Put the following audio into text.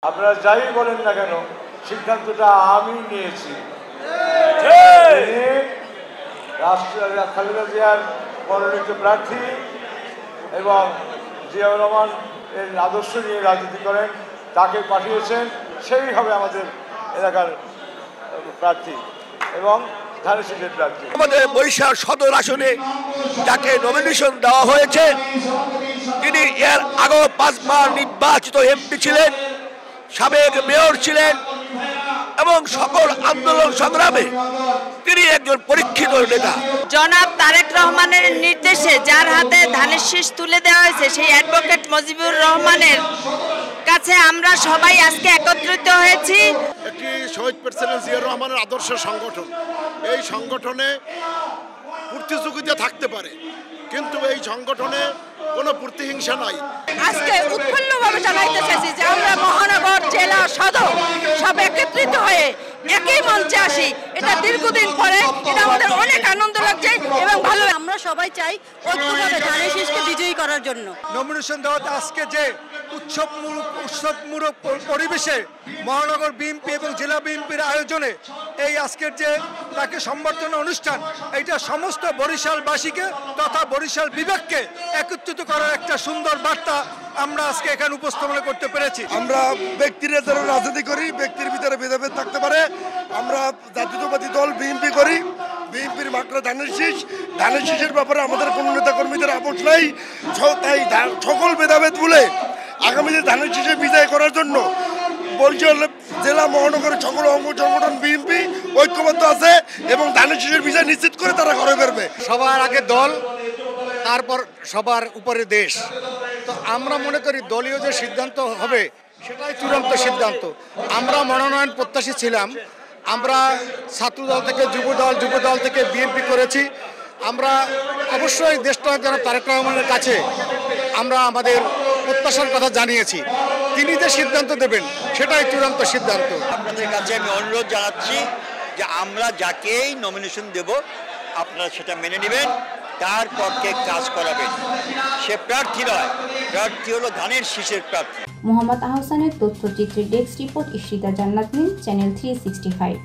আপনারা যাই বলেন না কেন, সিদ্ধান্তটা আমি নিয়েছি। খালেদা জিয়ার মনোনীত প্রার্থী এবং জিয়াউর রহমান এর আদর্শ নিয়ে রাজনীতি করেন, তাকে পাঠিয়েছেন, সেই হবে আমাদের এলাকার প্রার্থী এবং ধানের প্রার্থী। আমাদের বরিশাল সদর আসনে যাকে নমিনেশন দেওয়া হয়েছে, তিনি এর আগেও 5 বার নির্বাচিত এমপি ছিলেন, সাবেক মেয়র ছিলেন এবং সকল আন্দোলন সংগ্রামে তিনি একজন পরীক্ষিত নেতা। জনাব তারেক রহমানের নির্দেশে যার হাতে ধানের শীষ তুলে দেওয়া হয়েছে, সেই অ্যাডভোকেট মুজিবুর রহমানের কাছে আমরা সবাই আজকে একত্রিত হয়েছি। একটি শহীদ প্রেসিডেন্ট জিয়াউর রহমানের আদর্শের সংগঠন, এই সংগঠনে প্রতিযোগিতা থাকতে পারে, কিন্তু এই সংগঠনে কোনো প্রতিহিংসা নাই। আজকে উৎফুল্লভাবে জানাইতে চাইছি যে আমরা মহানগর, জেলা, সদর সব একত্রিত হয়ে একই মঞ্চে আসি। এটা দীর্ঘদিন পরে, এটা আমাদের অনেক আনন্দ লাগছে এবং ভালো। আমরা সবাই চাই ঐক্যভাবে ধানের শীষকে বিজয়ী করার জন্য। নমিনেশন দেওয়াতে আজকে যে উৎসবমূলক পরিবেশে মহানগর বিএনপি এবং জেলা বিএনপির আয়োজনে এই আজকের যে তাকে সম্বর্ধনা অনুষ্ঠান, এইটা সমস্ত বরিশালবাসীকে তথা বরিশাল বিভাগকে একত্রিত করার একটা সুন্দর বার্তা আমরা আজকে এখানে উপস্থাপনা করতে পেরেছি। আমরা ব্যক্তিরা যারা রাজনীতি করি, ব্যক্তির ভিতরে ভেদাভেদ থাকতে পারে। আমরা জাতীয়তাবাদী দল বিএনপি করি, বিএনপির মাত্র ধানের শীষের ব্যাপারে আমাদের কোনো নেতা কর্মীদের আপোষ নাই। তাই সকল ভেদাভেদ বলে আগামীতে ধানের শীষে বিজয় করার জন্য বরিশাল জেলা মহানগরের সকল অঙ্গ সংগঠন বিএনপি ঐক্যবদ্ধ আছে এবং ধানের শীষের বিজয় নিশ্চিত করে তারা ঘরে বেরবে। সবার আগে দল, তারপর সবার উপরে দেশ। তো আমরা মনে করি দলীয় যে সিদ্ধান্ত হবে সেটাই চূড়ান্ত সিদ্ধান্ত। আমরা মনোনয়ন প্রত্যাশী ছিলাম, আমরা ছাত্রদল থেকে যুবদল থেকে বিএনপি করেছি। আমরা অবশ্যই দেশনায়ক জনাব তারেক রহমানের কাছে আমরা আমাদের প্রত্যাশার কথা জানিয়েছি। তিনি যে সিদ্ধান্ত দেবেন সেটাই চূড়ান্ত সিদ্ধান্ত। আপনাদের কাছে আমি অনুরোধ জানাচ্ছি যে আমরা যাকেই নমিনেশন দেব আপনারা সেটা মেনে নেবেন, তার পক্ষে কাজ করাবেন। সে প্রার্থী নয়, প্রার্থী হলো ধানের শীষের প্রার্থী। মোহাম্মদ আহসানের তথ্যচিত্রে ডেস্ক রিপোর্ট ইশরিতা জান্নাত, চ্যানেল 365।